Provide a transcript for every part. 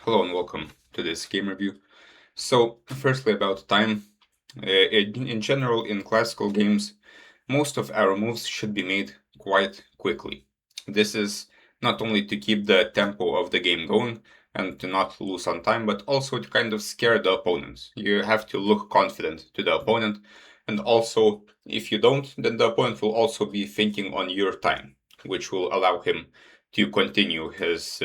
Hello and welcome to this game review. So, firstly about time. In general, in classical games, most of our moves should be made quite quickly. This is not only to keep the tempo of the game going and to not lose on time, but also to kind of scare the opponents. You have to look confident to the opponent, and also, if you don't, then the opponent will also be thinking on your time, which will allow him to continue his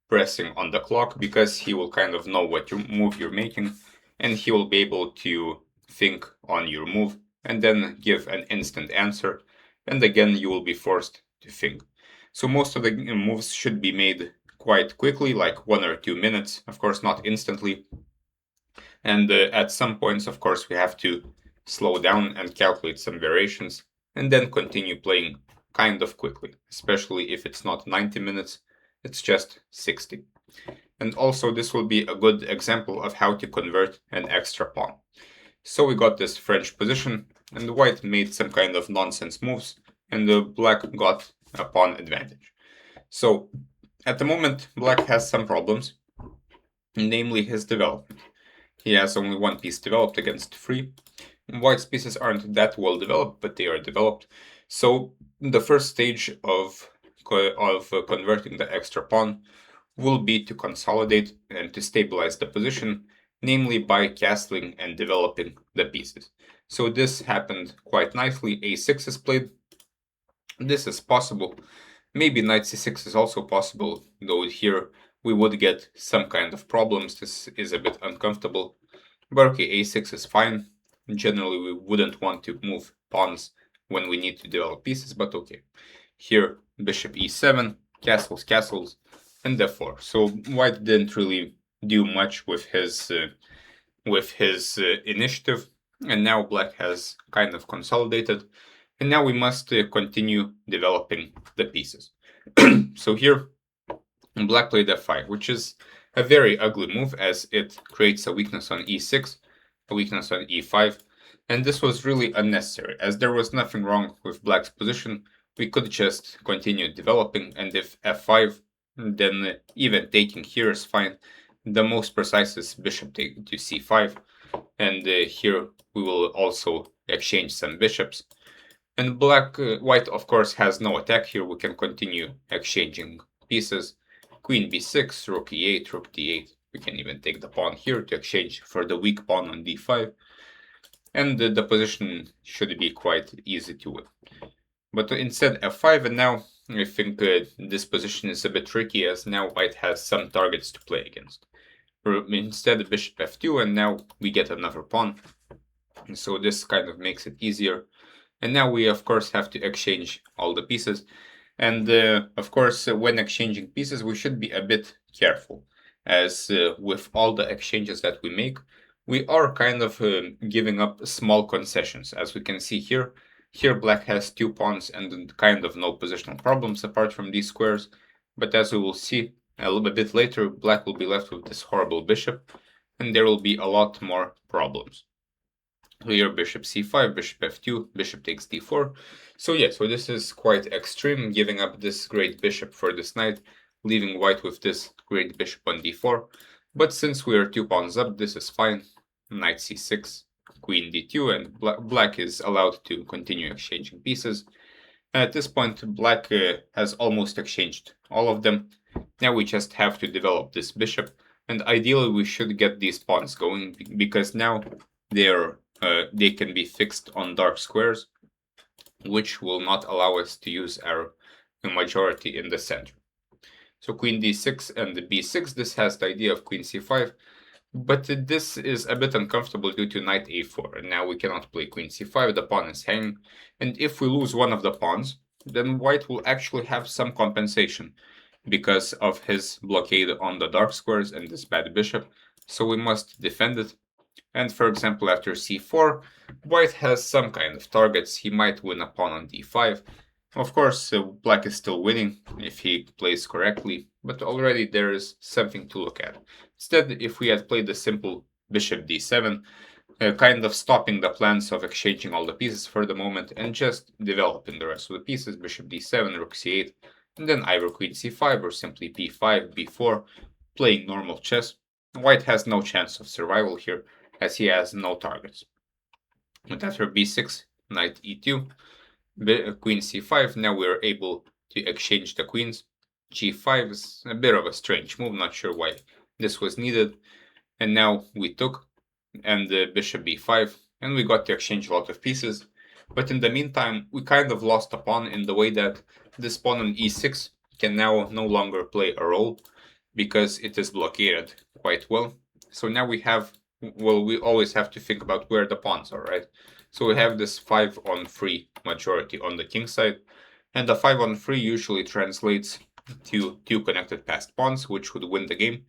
pressing on the clock because he will kind of know what move you're making, and he will be able to think on your move and then give an instant answer, and again you will be forced to think. So most of the moves should be made quite quickly, like 1 or 2 minutes, of course not instantly, and at some points of course we have to slow down and calculate some variations and then continue playing kind of quickly, especially if it's not 90 minutes, it's just 60. And also this will be a good example of how to convert an extra pawn. So we got this French position, and white made some kind of nonsense moves, and the black got a pawn advantage. So at the moment, black has some problems, namely his development. He has only one piece developed against three. White's pieces aren't that well developed, but they are developed. So the first stage of converting the extra pawn will be to consolidate and to stabilize the position, namely by castling and developing the pieces. So this happened quite nicely. A6 is played. This is possible. Maybe knight c6 is also possible, though here we would get some kind of problems. This is a bit uncomfortable. But okay, a6 is fine. Generally, we wouldn't want to move pawns when we need to develop pieces, but okay. Here, bishop e7, castles, castles, and f4. So white didn't really do much with his initiative, and now black has kind of consolidated, and now we must continue developing the pieces. So here, black played f5, which is a very ugly move as it creates a weakness on e6, a weakness on e5, and this was really unnecessary, as there was nothing wrong with black's position. We could just continue developing, and if f5, then even taking here is fine. The most precise is bishop take to c5, and here we will also exchange some bishops. And white of course has no attack here. We can continue exchanging pieces. Queen b6, rook e8, rook d8. We can even take the pawn here to exchange for the weak pawn on d5. And the position should be quite easy to win. But instead f5, and now I think this position is a bit tricky as now white has some targets to play against. Instead bishop f2, and now we get another pawn. And so this kind of makes it easier. And now we of course have to exchange all the pieces. And of course, when exchanging pieces, we should be a bit careful, as with all the exchanges that we make, we are kind of giving up small concessions. As we can see here, black has two pawns and kind of no positional problems apart from these squares. But as we will see a little bit later, black will be left with this horrible bishop, and there will be a lot more problems. Here bishop c5, bishop f2, bishop takes d4. So yeah, so this is quite extreme, giving up this great bishop for this knight, leaving white with this great bishop on d4. But since we are two pawns up, this is fine. Knight c6, queen d2, and black is allowed to continue exchanging pieces. And at this point, black has almost exchanged all of them. Now we just have to develop this bishop, and ideally we should get these pawns going, because now they can be fixed on dark squares, which will not allow us to use our majority in the center. So queen d6 and the b6, this has the idea of queen c5, but this is a bit uncomfortable due to knight a4, and now we cannot play queen c5, the pawn is hanging, and if we lose one of the pawns, then white will actually have some compensation because of his blockade on the dark squares and this bad bishop, so we must defend it. And for example, after c4, white has some kind of targets. He might win a pawn on d5. Of course, black is still winning if he plays correctly, but already there is something to look at. Instead, if we had played the simple bishop d7, kind of stopping the plans of exchanging all the pieces for the moment and just developing the rest of the pieces, bishop d7, rook c8, and then either queen c5 or simply b5, b4, playing normal chess, white has no chance of survival here, as he has no targets. But after b6, knight e2, queen c5, now we're able to exchange the queens. g5 is a bit of a strange move, not sure why this was needed. And now we took, and the bishop b5, and we got to exchange a lot of pieces. But in the meantime, we kind of lost a pawn in the way that this pawn on e6 can now no longer play a role because it is blockaded quite well. So now we have, well, we always have to think about where the pawns are, right? So we have this 5-on-3 majority on the king side, and the 5-on-3 usually translates to 2 connected passed pawns, which would win the game.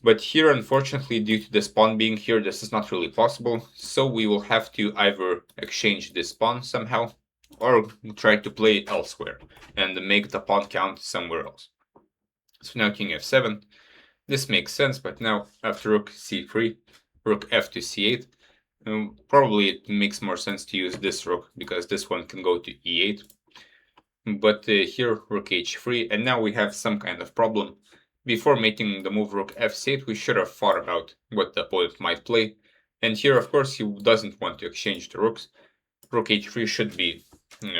But here, unfortunately, due to this pawn being here, this is not really possible. So we will have to either exchange this pawn somehow, or try to play elsewhere and make the pawn count somewhere else. So now king f7. This makes sense, but now after rook c3, rook f to c8, probably it makes more sense to use this rook because this one can go to e8. But here rook h3, and now we have some kind of problem. Before making the move rook f8, we should have thought about what the opponent might play. And here, of course, he doesn't want to exchange the rooks. Rook h3 should be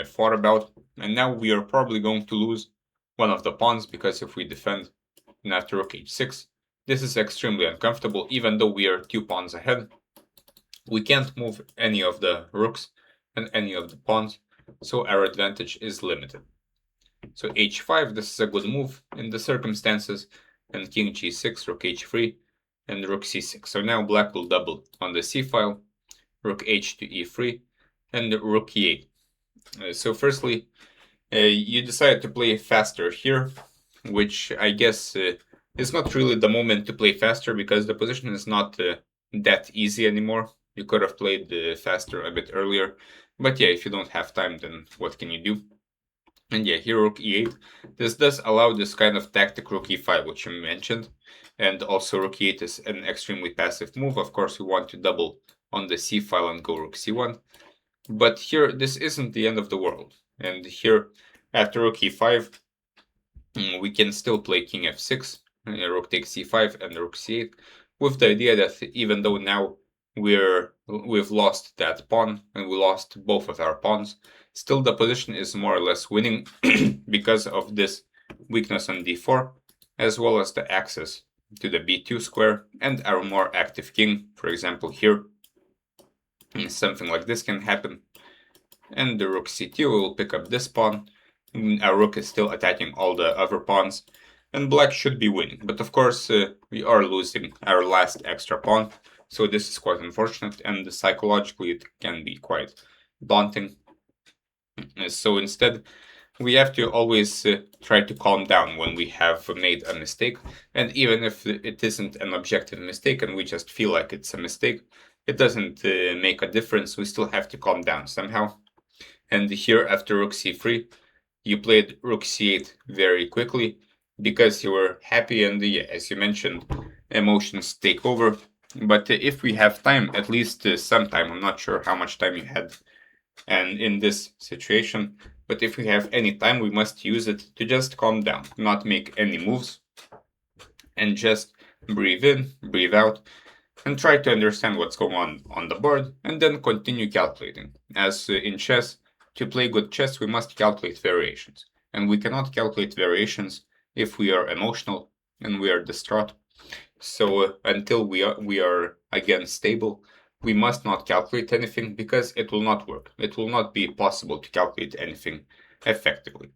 thought about. And now we are probably going to lose one of the pawns, because if we defend and after rook h6, this is extremely uncomfortable. Even though we are 2 pawns ahead, we can't move any of the rooks and any of the pawns, so our advantage is limited. So h5, this is a good move in the circumstances, and king g6, rook h3, and rook c6. So now black will double on the c file, rook h to e3, and rook e8. So firstly, you decide to play faster here, which I guess is not really the moment to play faster, because the position is not that easy anymore. You could have played faster a bit earlier, but yeah, if you don't have time, then what can you do? And yeah, here rook e8. This does allow this kind of tactic rook e5, which you mentioned, and also rook e8 is an extremely passive move. Of course, we want to double on the c file and go rook c1, but here this isn't the end of the world. And here, after rook e5, we can still play king f6, rook takes c5, and rook c8, with the idea that even though now we've lost that pawn and we lost both of our pawns, still the position is more or less winning because of this weakness on d4, as well as the access to the b2 square and our more active king. For example, here something like this can happen, and the rook c2 will pick up this pawn. Our rook is still attacking all the other pawns, and black should be winning. But of course, we are losing our last extra pawn, so this is quite unfortunate, and psychologically it can be quite daunting. So instead, we have to always try to calm down when we have made a mistake. And even if it isn't an objective mistake and we just feel like it's a mistake, it doesn't make a difference. We still have to calm down somehow. And here, after rook c3, you played rook c8 very quickly because you were happy, and yeah, as you mentioned, emotions take over. But if we have time, at least some time, I'm not sure how much time you had and in this situation, but if we have any time, we must use it to just calm down, not make any moves, and just breathe in, breathe out, and try to understand what's going on the board, and then continue calculating. As in chess, to play good chess, we must calculate variations, and we cannot calculate variations if we are emotional and we are distraught. So until we are again stable, we must not calculate anything, because it will not work. It will not be possible to calculate anything effectively.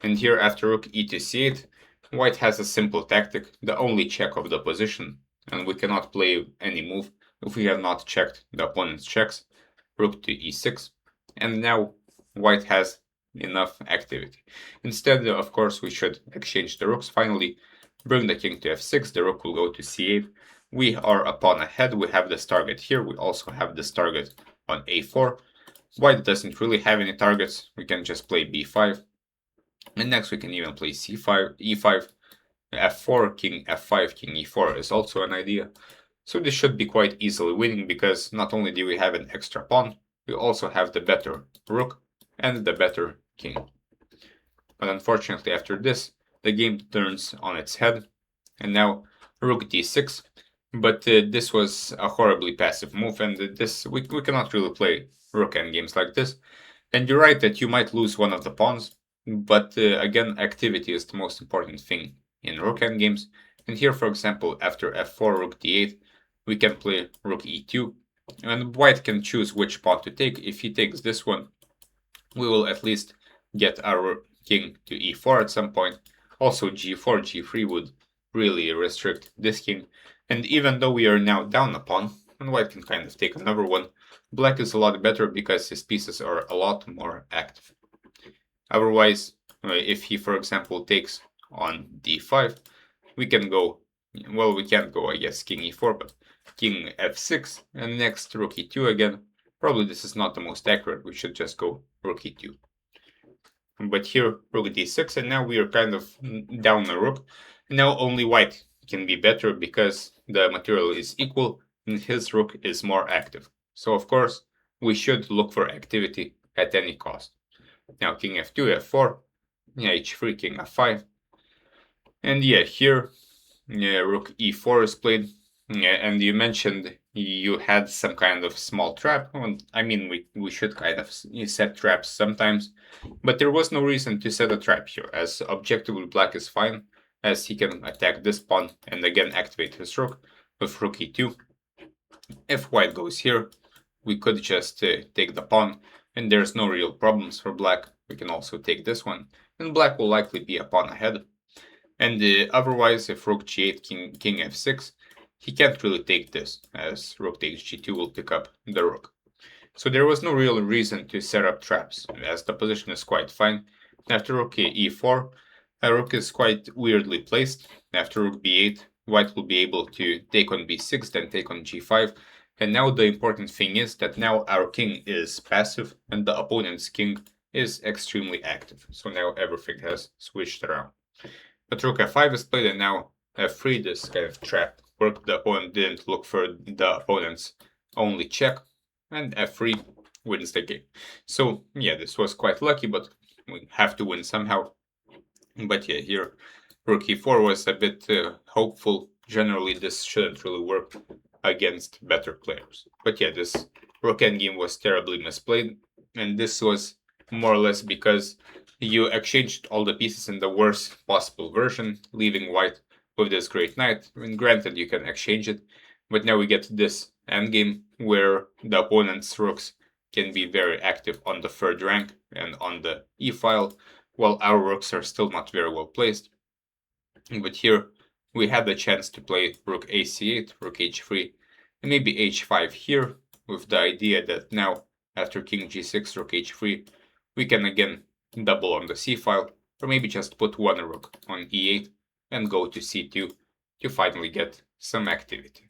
And here, after rook e to c8, white has a simple tactic, the only check of the position, and we cannot play any move if we have not checked the opponent's checks. Rook to e6, and now white has enough activity. Instead, of course, we should exchange the rooks finally, bring the king to f6, the rook will go to c8. We are a pawn ahead, we have this target here, we also have this target on a4. White doesn't really have any targets, we can just play b5. And next we can even play c5, e5, f4, king f5, king e4 is also an idea. So this should be quite easily winning, because not only do we have an extra pawn, we also have the better rook and the better king. But unfortunately after this, the game turns on its head, and now rook d6. But this was a horribly passive move, and we cannot really play rook endgames like this. And you're right that you might lose one of the pawns, but again, activity is the most important thing in rook endgames. And here, for example, after f4, rook d8, we can play rook e2, and white can choose which pawn to take. If he takes this one, we will at least get our king to e4 at some point. Also, g4, g3 would really restrict this king. And even though we are now down a pawn, and white can kind of take another one, black is a lot better because his pieces are a lot more active. Otherwise, if he, for example, takes on d5, we can go, well, we can't go, I guess, king e4, but king f6, and next rook e2 again. Probably this is not the most accurate, we should just go rook e2. But here, rook d6, and now we are kind of down a rook. Now only white can be better because the material is equal and his rook is more active. So of course, we should look for activity at any cost. Now king f2, f4, h3, king f5. And yeah, here rook e4 is played. And you mentioned you had some kind of small trap. Well, I mean, we should kind of set traps sometimes, but there was no reason to set a trap here, as objectively black is fine, as he can attack this pawn and again activate his rook with rook e2. If white goes here, we could just take the pawn, and there's no real problems for black. We can also take this one, and black will likely be a pawn ahead. And otherwise, if rook g8, king f6, he can't really take this, as rook takes g2 will pick up the rook. So there was no real reason to set up traps, as the position is quite fine. After rook e4, rook is quite weirdly placed. After rook b8, white will be able to take on b6, then take on g5. And now the important thing is that now our king is passive, and the opponent's king is extremely active. So now everything has switched around. But rook f5 is played, and now f3, this kind of trap worked. The opponent didn't look for the opponent's only check, and f3 wins the game. So yeah, this was quite lucky, but we have to win somehow. But yeah, here rook e4 was a bit hopeful. Generally, this shouldn't really work against better players. But yeah, this rook endgame was terribly misplayed, and this was more or less because you exchanged all the pieces in the worst possible version, leaving white with this great knight. I mean, granted, you can exchange it, but now we get this endgame where the opponent's rooks can be very active on the third rank and on the e-file, while our rooks are still not very well placed. But here we had the chance to play rook ac8, rook h3, and maybe h5 here, with the idea that now, after king g6, rook h3, we can again double on the c-file, or maybe just put one rook on e8 and go to c2 to finally get some activity.